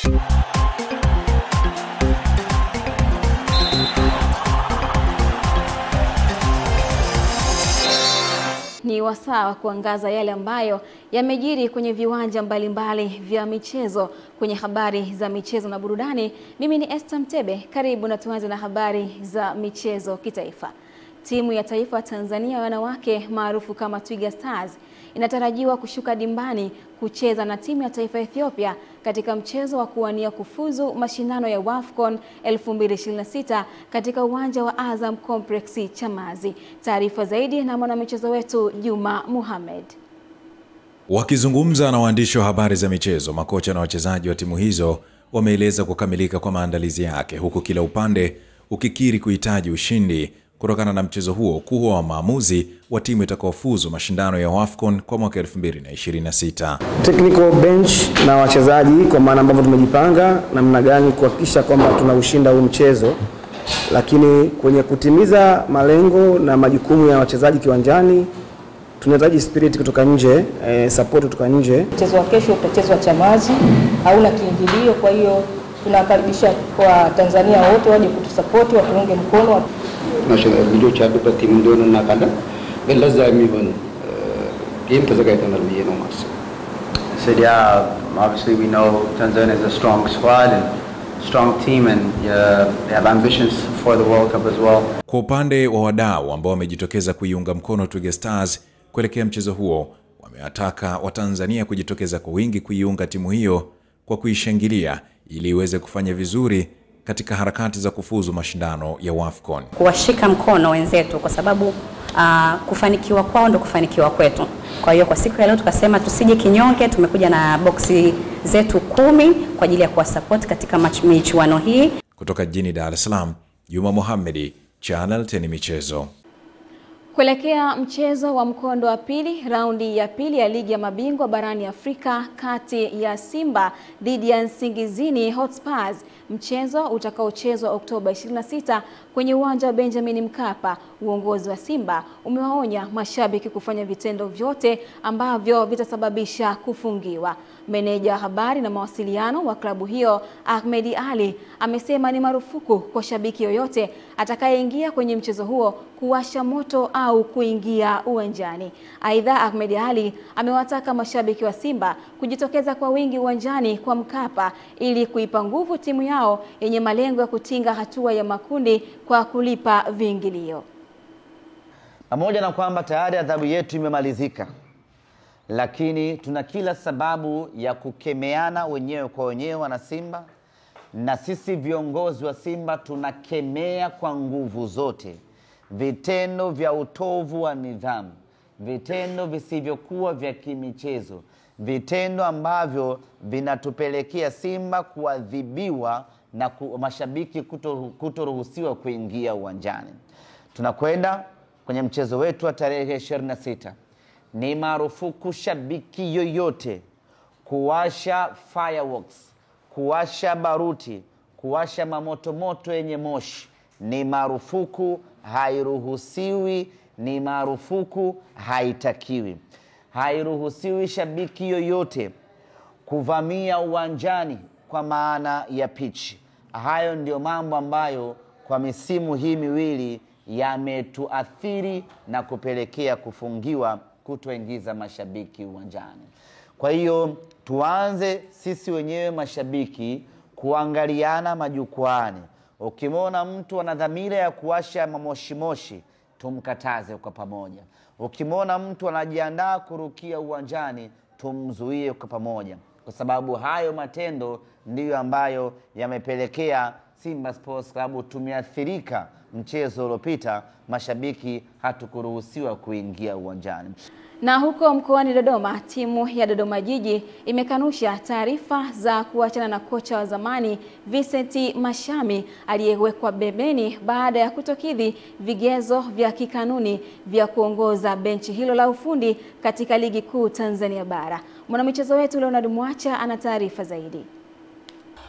Ni wasaa wa kuangaza yale ambayo yamejiri kwenye viwanja mbalimbali vya michezo. Kwenye habari za michezo na burudani, mimi ni Esther Mtebe. Karibu na tuanze na habari za michezo kitaifa. Timu ya taifa ya Tanzania ya wanawake maarufu kama Twiga Stars inatarajiwa kushuka dimbani kucheza na timu ya taifa ya Ethiopia katika mchezo wa kuwania kufuzu mashindano ya WAFCON 2026 katika uwanja wa Azam Complex Chamazi. Taarifa zaidi na mwanamichezo wetu Juma Mohamed. Wakizungumza na waandishi wa habari za michezo, makocha na wachezaji wa timu hizo wameeleza kukamilika kwa maandalizi yake, huku kila upande ukikiri kuhitaji ushindi kutokana na mchezo huo kuwa wa maamuzi wa timu itakayofuzu mashindano ya WAFCON kwa mwaka 2026. Technical bench na wachezaji kwa maana ambavyo tumejipanga namna gani kuhakikisha kwamba tunaushinda huu mchezo, lakini kwenye kutimiza malengo na majukumu ya wachezaji kiwanjani tunahitaji spirit kutoka nje, support kutoka nje. Mchezo wa kesho utachezwa Chamazi, hauna kiingilio, kwa hiyo tunakaribisha kwa Tanzania wote waje kutusupport, watuunge mkono. National cha timu ndio na kanda belaza የሚሆን game ተዘጋጅተናል ብዬ ነው ማለት ነው። So yeah, obviously we know Tanzania is a strong squad and strong team, and they have ambitions for the World Cup as well. Kwa upande wa wadau ambao wamejitokeza kuiunga mkono Twiga Stars kuelekea mchezo huo, wamewataka Watanzania kujitokeza kwa wingi kuiunga timu hiyo kwa kuishangilia ili iweze kufanya vizuri katika harakati za kufuzu mashindano ya WAFCON. Kuwashika mkono wenzetu kwa sababu kufanikiwa kwao ndo kufanikiwa kwetu. Kwa hiyo kwa siku ya leo tukasema tusije kinyonge, tumekuja na boksi zetu 10 kwa ajili ya kuwasupport katika michuano hii. Kutoka jijini Dar es Salaam, Juma Mohamed, Channel 10 Michezo. Kuelekea mchezo wa mkondo wa pili, raundi ya pili ya ligi ya mabingwa barani Afrika kati ya Simba dhidi ya Nsingizini Hotspurs, mchezo utakaochezwa Oktoba 26 kwenye uwanja wa Benjamin Mkapa. Uongozi wa Simba umewaonya mashabiki kufanya vitendo vyote ambavyo vitasababisha kufungiwa. Meneja wa habari na mawasiliano wa klabu hiyo Ahmed Ali amesema ni marufuku kwa shabiki yoyote atakayeingia kwenye mchezo huo kuwasha moto au kuingia uwanjani. Aidha, Ahmed Ali amewataka mashabiki wa Simba kujitokeza kwa wingi uwanjani kwa Mkapa ili kuipa nguvu timu yao yenye malengo ya kutinga hatua ya makundi kwa kulipa viingilio. Pamoja na kwamba tayari adhabu yetu imemalizika, lakini tuna kila sababu ya kukemeana wenyewe kwa wenyewe wana Simba, na sisi viongozi wa Simba tunakemea kwa nguvu zote vitendo vya utovu wa nidhamu, vitendo visivyokuwa vya kimichezo, vitendo ambavyo vinatupelekea Simba kuadhibiwa na mashabiki kutoruhusiwa kuingia uwanjani. Tunakwenda kwenye mchezo wetu wa tarehe 26. Ni marufuku shabiki yoyote kuwasha fireworks, kuwasha baruti, kuwasha mamoto yenye moshi. Ni marufuku, hairuhusiwi, ni marufuku, haitakiwi. Hairuhusiwi shabiki yoyote kuvamia uwanjani kwa maana ya pitch. Hayo ndio mambo ambayo kwa misimu hii miwili yametuathiri na kupelekea kufungiwa kutoingiza mashabiki uwanjani. Kwa hiyo tuanze sisi wenyewe mashabiki kuangaliana majukwaani. Ukimwona mtu ana dhamira ya kuwasha mamoshi, tumkataze kwa pamoja. Ukimwona mtu anajiandaa kurukia uwanjani, tumzuie kwa pamoja, kwa sababu hayo matendo ndiyo ambayo yamepelekea Simba Sports Club tumeathirika mchezo uliopita, mashabiki hatukuruhusiwa kuingia uwanjani. Na huko mkoani Dodoma, timu ya Dodoma Jiji imekanusha taarifa za kuachana na kocha wa zamani Vincent Mashami aliyewekwa bebeni baada ya kutokidhi vigezo vya kikanuni vya kuongoza benchi hilo la ufundi katika ligi kuu Tanzania bara. Mwanamichezo wetu Leonard Mwacha ana taarifa zaidi.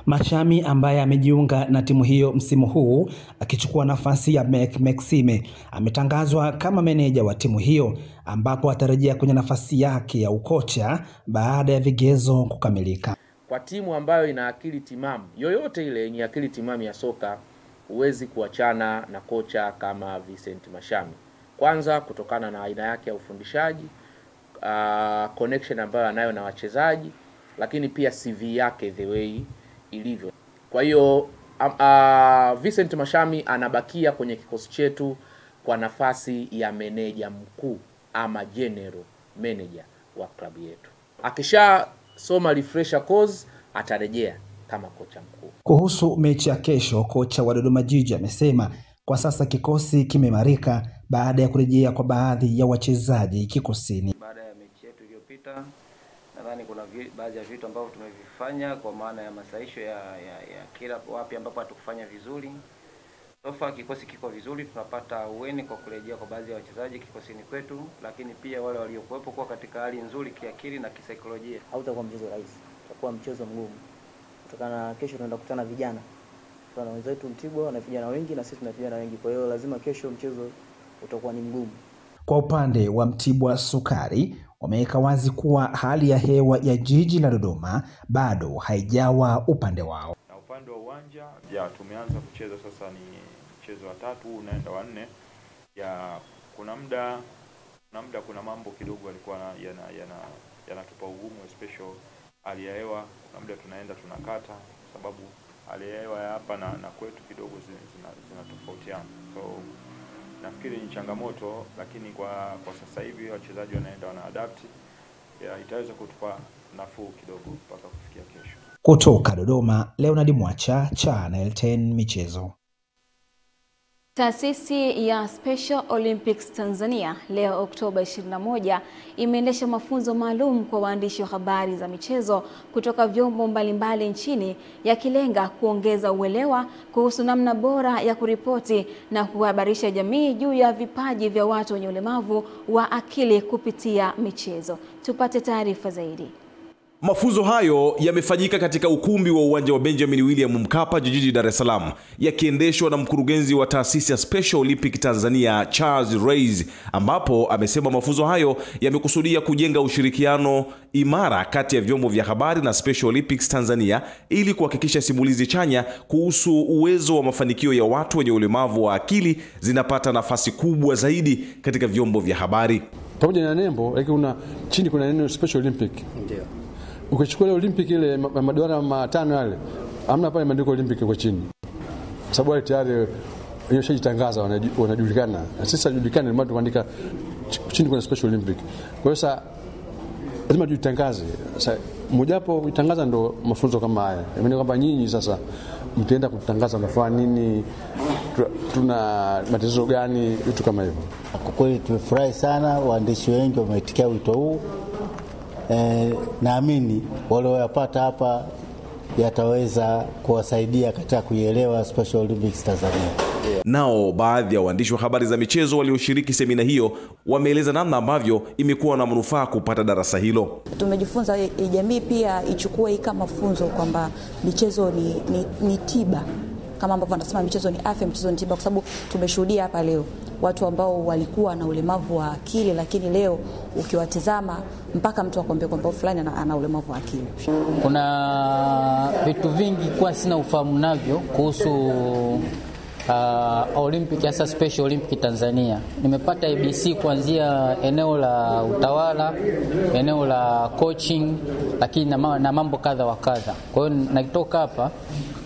Mashami ambaye amejiunga na timu hiyo msimu huu akichukua nafasi ya Maxime ametangazwa kama meneja wa timu hiyo, ambapo atarejea kwenye nafasi yake ya ukocha baada ya vigezo kukamilika. kwa timu ambayo ina akili timamu, yoyote ile yenye akili timamu ya soka, huwezi kuachana na kocha kama Vincent Mashami. Kwanza kutokana na aina yake ya ufundishaji, connection ambayo anayo na wachezaji, lakini pia CV yake the way ilivyo. Kwa hiyo Vincent Mashami anabakia kwenye kikosi chetu kwa nafasi ya meneja mkuu ama general manager wa klabu yetu. Akisha soma refresher course atarejea kama kocha mkuu. Kuhusu mechi ya kesho, kocha wa Dodoma Jiji amesema kwa sasa kikosi kimeimarika baada ya kurejea kwa baadhi ya wachezaji kikosini. Baada ya mechi yetu iliyopita, nadhani kuna baadhi ya vitu ambavyo tumevifanya kwa maana ya masahisho ya kila wapi ambapo hatukufanya vizuri. Sofa kikosi kiko vizuri, tunapata uweni kwa kurejea kwa baadhi ya wachezaji kikosini kwetu, lakini pia wale waliokuwepo kwa katika hali nzuri kiakili na kisaikolojia. Hautakuwa mchezo rahisi, utakuwa mchezo mgumu. Kutokana kesho tunaenda kukutana vijana. Tuna wenzetu Mtibwa wana vijana wengi na sisi tuna vijana wengi. Kwa hiyo lazima kesho mchezo utakuwa ni mgumu. Kwa upande wa Mtibwa Sukari, wameweka wazi kuwa hali ya hewa ya jiji la Dodoma bado haijawa upande wao. Na upande wa uwanja, tumeanza kucheza sasa, ni mchezo wa 3 unaenda wa 4. Kuna muda mambo kidogo yalikuwa yanatupa ugumu, especially hali ya hewa. Kuna muda tunaenda tunakata sababu hali ya hewa hapa na kwetu kidogo zinatofautiana. So nafikiri ni changamoto, lakini kwa sasa hivi wachezaji wanaenda adapt. Itaweza kutupa nafuu kidogo mpaka kufikia kesho. Kutoka Dodoma, Leonard Mwacha, Channel 10 Michezo. Taasisi ya Special Olympics Tanzania leo Oktoba 21 imeendesha mafunzo maalum kwa waandishi wa habari za michezo kutoka vyombo mbalimbali nchini, yakilenga kuongeza uelewa kuhusu namna bora ya kuripoti na kuhabarisha jamii juu ya vipaji vya watu wenye ulemavu wa akili kupitia michezo. Tupate taarifa zaidi. Mafunzo hayo yamefanyika katika ukumbi wa uwanja wa Benjamin William Mkapa jijini Dar es Salaam, yakiendeshwa na mkurugenzi wa taasisi ya Special Olympic Tanzania Charles Reis, ambapo amesema mafunzo hayo yamekusudia kujenga ushirikiano imara kati ya vyombo vya habari na Special Olympics Tanzania ili kuhakikisha simulizi chanya kuhusu uwezo wa mafanikio ya watu wenye ulemavu wa akili zinapata nafasi kubwa zaidi katika vyombo vya habari. Pamoja na nembo, lakini chini kuna neno Special Olympic. Ndio. Ukichukua ile Olympic ile madola 5 yale, hamna pale maandiko Olympic kwa chini. Sababu wale tayari wameshajitangaza, wanajulikana. Sisi tujulikane, ndio maana tumeandika chini kuna Special Olympic. Kwa hiyo sasa lazima tujitangaze. Sasa mojawapo kutangaza ndo mafunzo kama haya. Yaani kwamba nyinyi sasa mtaenda kutangaza mnafanya nini, tuna matatizo gani, vitu kama hivyo. Kwa kweli tumefurahi sana, waandishi wengi wameitikia wito huu. Naamini wale wapata hapa yataweza kuwasaidia katika kuielewa Special Olympics Tanzania. Nao baadhi ya waandishi wa habari za michezo walioshiriki semina hiyo wameeleza namna ambavyo imekuwa na manufaa kupata darasa hilo. Tumejifunza jamii pia ichukue kama funzo kwamba michezo ni tiba. Kama ambavyo wanasema michezo ni afya, michezo ni tiba, kwa sababu tumeshuhudia hapa leo watu ambao walikuwa na ulemavu wa akili, lakini leo ukiwatazama mpaka mtu akwambia kwamba fulani ana ulemavu wa akili. Kuna vitu vingi kwa sina ufahamu navyo kuhusu Olympic, hasa Special Olympic Tanzania. Nimepata ABC kuanzia eneo la utawala, eneo la coaching, lakini na mambo kadha wa kadha. Kwa hiyo nakitoka hapa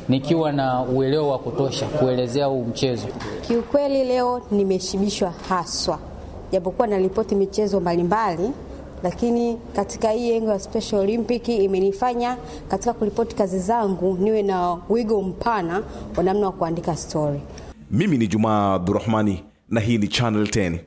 nikiwa na uelewa wa kutosha kuelezea huu mchezo. Kiukweli leo nimeshibishwa haswa. Japokuwa na ripoti michezo mbalimbali, lakini katika hii engo ya Special Olympic imenifanya katika kuripoti kazi zangu niwe na wigo mpana wa namna wa kuandika story. Mimi ni Juma Abdurrahmani na hii ni Channel 10.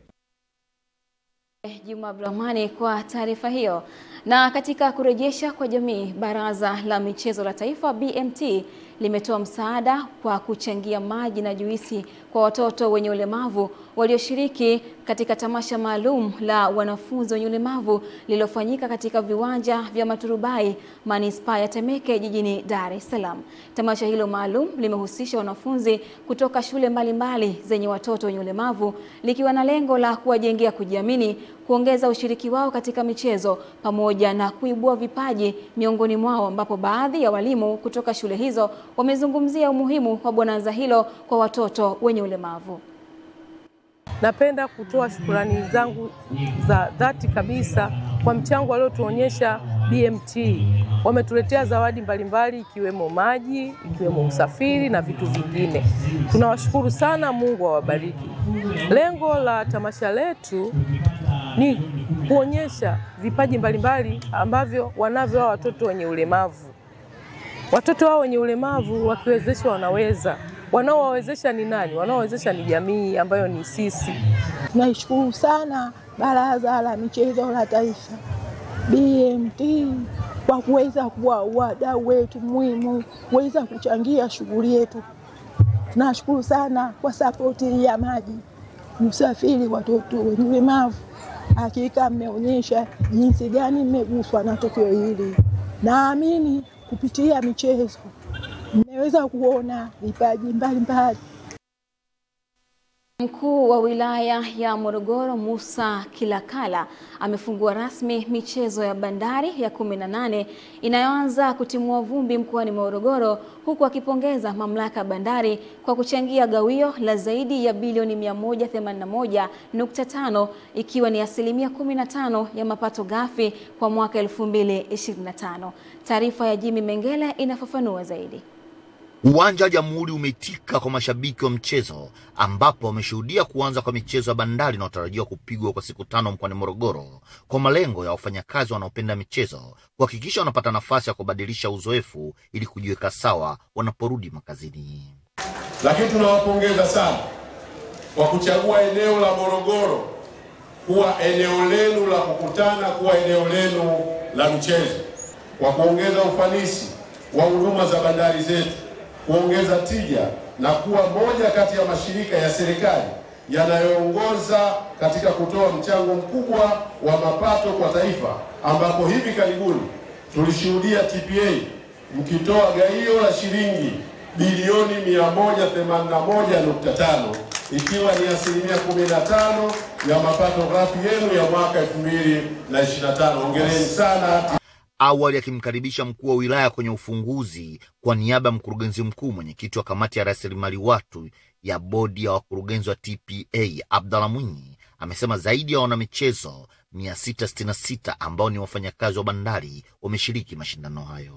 Juma Abdurrahmani kwa taarifa hiyo. Na katika kurejesha kwa jamii, Baraza la Michezo la Taifa BMT limetoa msaada kwa kuchangia maji na juisi kwa watoto wenye ulemavu walioshiriki katika tamasha maalum la wanafunzi wenye ulemavu lililofanyika katika viwanja vya Maturubai, Manispaa ya Temeke jijini Dar es Salaam. Tamasha hilo maalum limehusisha wanafunzi kutoka shule mbalimbali zenye watoto wenye ulemavu, likiwa na lengo la kuwajengea kujiamini, kuongeza ushiriki wao katika michezo pamoja na kuibua vipaji miongoni mwao, ambapo baadhi ya walimu kutoka shule hizo wamezungumzia umuhimu wa bonanza hilo kwa watoto wenye ulemavu. Napenda kutoa shukrani zangu za dhati kabisa kwa mchango waliotuonyesha BMT. Wametuletea zawadi mbalimbali ikiwemo maji, ikiwemo usafiri na vitu vingine. Tunawashukuru sana, Mungu awabariki. Lengo la tamasha letu ni kuonyesha vipaji mbalimbali ambavyo wanavyo watoto wenye ulemavu. Watoto hao wenye ulemavu wakiwezeshwa wanaweza. Wanaowawezesha ni nani? Wanaowawezesha ni jamii ambayo ni sisi. Naishukuru sana Baraza la Michezo la Taifa BMT kwa kuweza kuwa wadau wetu muhimu, kuweza kuchangia shughuli yetu. Tunashukuru sana kwa sapoti ya maji, usafiri, watoto wenye ulemavu. Hakika mmeonyesha jinsi gani mmeguswa na tukio hili. Naamini kupitia michezo mmeweza kuona vipaji mbalimbali. Mkuu wa wilaya ya Morogoro Musa Kilakala amefungua rasmi michezo ya bandari ya 18 inayoanza kutimua vumbi mkoani Morogoro, huku akipongeza mamlaka ya bandari kwa kuchangia gawio la zaidi ya bilioni 181.5 ikiwa ni 15% ya mapato ghafi kwa mwaka 2025. Taarifa ya Jimmy Mengele inafafanua zaidi. Uwanja wa Jamhuri umeitika kwa mashabiki wa mchezo, ambapo wameshuhudia kuanza kwa michezo ya bandari inayotarajiwa kupigwa kwa siku 5 mkoani Morogoro, kwa malengo ya wafanyakazi wanaopenda michezo kuhakikisha wanapata nafasi ya kubadilisha uzoefu ili kujiweka sawa wanaporudi makazini. Lakini tunawapongeza sana kwa kuchagua eneo la Morogoro kuwa eneo lenu la kukutana, kuwa eneo lenu la michezo, kwa kuongeza ufanisi wa huduma za bandari zetu, kuongeza tija na kuwa moja kati ya mashirika ya serikali yanayoongoza katika kutoa mchango mkubwa wa mapato kwa taifa, ambapo hivi karibuni tulishuhudia TPA mkitoa gawio la shilingi bilioni 181.5 ikiwa ni 15% ya mapato ghafi yenu ya mwaka 2025. Hongereni sana. Awali akimkaribisha mkuu wa wilaya kwenye ufunguzi kwa niaba ya mkurugenzi mkuu, mwenyekiti wa kamati ya rasilimali watu ya bodi ya wakurugenzi wa TPA Abdalla Mwinyi amesema zaidi ya wanamichezo 666 ambao ni wafanyakazi wa bandari wameshiriki mashindano hayo.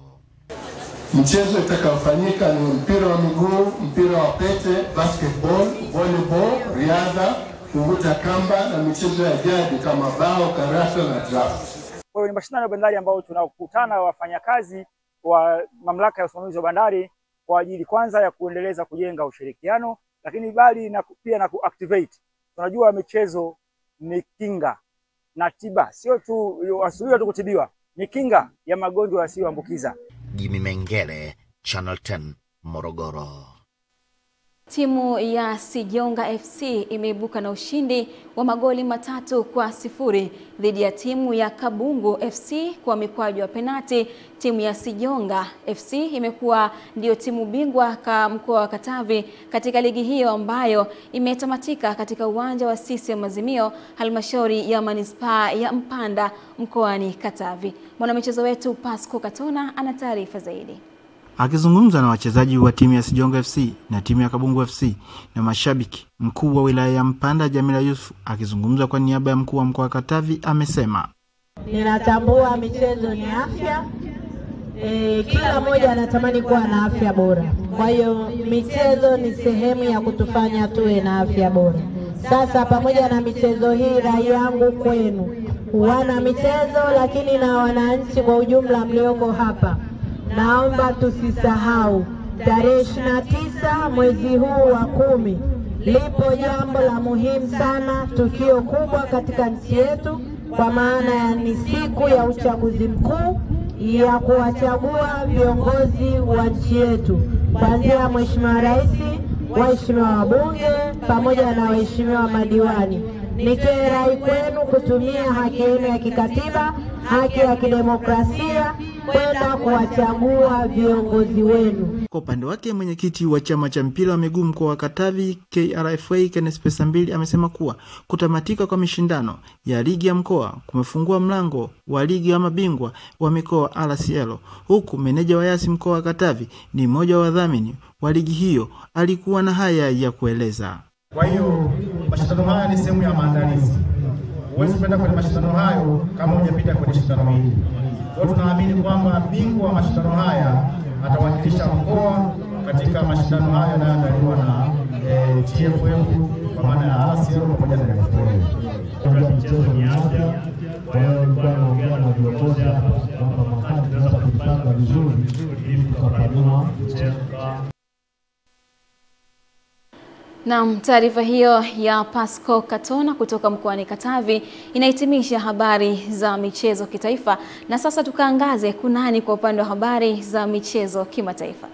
Mchezo itakayofanyika ni mpira wa miguu, mpira wa pete, basketball, volleyball, riadha, kuvuta kamba na michezo ya jadi kama bao, karata na draft. Kwa hiyo mashindano ya bandari ambao tunakutana wafanyakazi wa mamlaka ya usimamizi wa bandari kwa ajili kwanza ya kuendeleza kujenga ushirikiano, lakini bali na pia na kuactivate. Tunajua michezo ni kinga na tiba, sio tu asubuhi tu kutibiwa, ni kinga ya magonjwa yasiyoambukiza. Jimmy Mengele, Channel 10, Morogoro. Timu ya Sijonga FC imeibuka na ushindi wa magoli 3-0 dhidi ya timu ya Kabungu FC kwa mikwaju ya penati. Timu ya Sijonga FC imekuwa ndio timu bingwa kwa mkoa wa Katavi katika ligi hiyo ambayo imetamatika katika uwanja wa CCM Azimio, halmashauri ya manispaa ya Mpanda mkoani Katavi. Mwanamichezo wetu Pasco Katona ana taarifa zaidi. Akizungumza na wachezaji wa timu ya Sijonga FC na timu ya Kabungu FC na mashabiki, mkuu wa wilaya ya Mpanda Jamila Yusuf akizungumza kwa niaba ya mkuu wa mkoa wa Katavi amesema, ninatambua michezo ni afya. Kila mmoja anatamani kuwa na afya bora. Kwa hiyo michezo ni sehemu ya kutufanya tuwe na afya bora. Sasa pamoja na michezo hii, rai yangu kwenu wana michezo lakini na wananchi kwa ujumla mlioko hapa, naomba tusisahau tarehe 29 mwezi huu wa 10 lipo jambo la muhimu sana, tukio kubwa katika nchi yetu, kwa maana ya ni siku ya uchaguzi mkuu ya kuwachagua viongozi wa nchi yetu, kuanzia Mheshimiwa Rais, waheshimiwa wabunge pamoja na waheshimiwa madiwani. Nitoe rai kwenu kutumia haki yenu ya kikatiba, haki ya kidemokrasia kwenda kuwachagua viongozi wenu. Kwa upande wake mwenyekiti wa chama cha mpira wa miguu mkoa wa Katavi KRFA Kenneth Pesambili amesema kuwa kutamatika kwa mashindano ya ligi ya mkoa kumefungua mlango wa ligi ya mabingwa wa mikoa RCL, huku meneja wa Yasi mkoa wa Katavi ni mmoja wa wadhamini wa ligi hiyo alikuwa na haya ya kueleza. Kwa hiyo mashindano haya ni sehemu ya maandalizi. Huwezi kwenda kwenye mashindano hayo kama hujapita kwenye mashindano hili. Kwa hiyo tunaamini kwamba bingwa wa mashindano haya atawakilisha mkoa katika mashindano haya yanayoandaliwa na TFF kwa maana ya RCL pamoja na FA. Michezo ni afya. Kwa hiyo nilikuwa naongea na viongozi hapa kwamba mwakani tunaweza kupanga vizuri ili tukapanua mchezo. Naam, taarifa hiyo ya Pasco Katona kutoka mkoani Katavi inahitimisha habari za michezo kitaifa, na sasa tukaangaze kunani kwa upande wa habari za michezo kimataifa.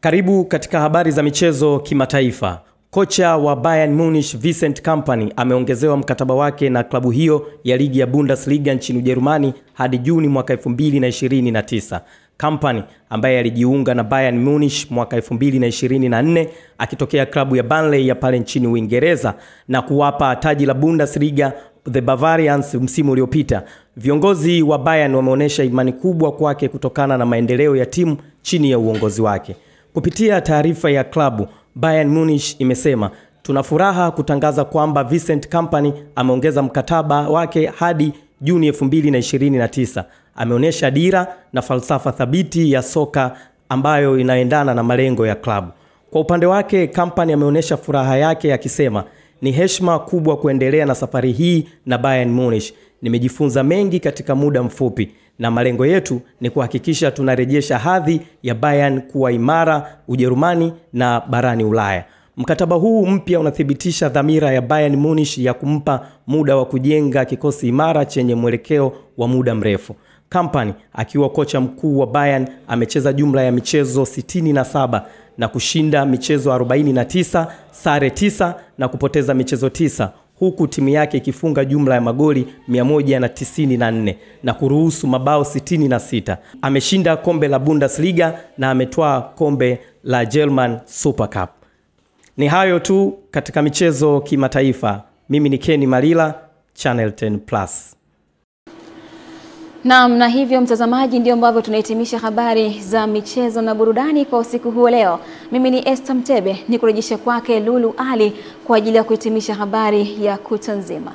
Karibu katika habari za michezo kimataifa. Kocha wa Bayern Munich Vincent Kompany ameongezewa mkataba wake na klabu hiyo ya ligi ya Bundesliga nchini Ujerumani hadi Juni mwaka 2029. Kompany ambaye alijiunga na Bayern Munich mwaka 2024 akitokea klabu ya Burnley ya pale nchini Uingereza na kuwapa taji la Bundesliga the Bavarians msimu uliopita. Viongozi wa Bayern wameonyesha imani kubwa kwake kutokana na maendeleo ya timu chini ya uongozi wake. Kupitia taarifa ya klabu, Bayern Munich imesema, "Tuna furaha kutangaza kwamba Vincent Kompany ameongeza mkataba wake hadi Juni 2029. Ameonyesha dira na falsafa thabiti ya soka ambayo inaendana na malengo ya klabu." Kwa upande wake, Kompany ameonyesha furaha yake akisema, "Ni heshima kubwa kuendelea na safari hii na Bayern Munich. Nimejifunza mengi katika muda mfupi na malengo yetu ni kuhakikisha tunarejesha hadhi ya Bayern kuwa imara Ujerumani na barani Ulaya." Mkataba huu mpya unathibitisha dhamira ya Bayern Munich ya kumpa muda wa kujenga kikosi imara chenye mwelekeo wa muda mrefu. Kompany akiwa kocha mkuu wa Bayern amecheza jumla ya michezo 67 na kushinda michezo 49, sare 9 na kupoteza michezo 9, huku timu yake ikifunga jumla ya magoli 194 na kuruhusu mabao 66. Ameshinda kombe la Bundesliga na ametwaa kombe la German Super Cup. Ni hayo tu katika michezo kimataifa. Mimi ni Kenny Malila, Channel 10 Plus. Naam, na hivyo mtazamaji, ndio ambavyo tunahitimisha habari za michezo na burudani kwa usiku huu leo. Mimi ni Esther Mtebe, nikurejeshe kwake Lulu Ali kwa ajili ya kuhitimisha habari ya kutwa nzima.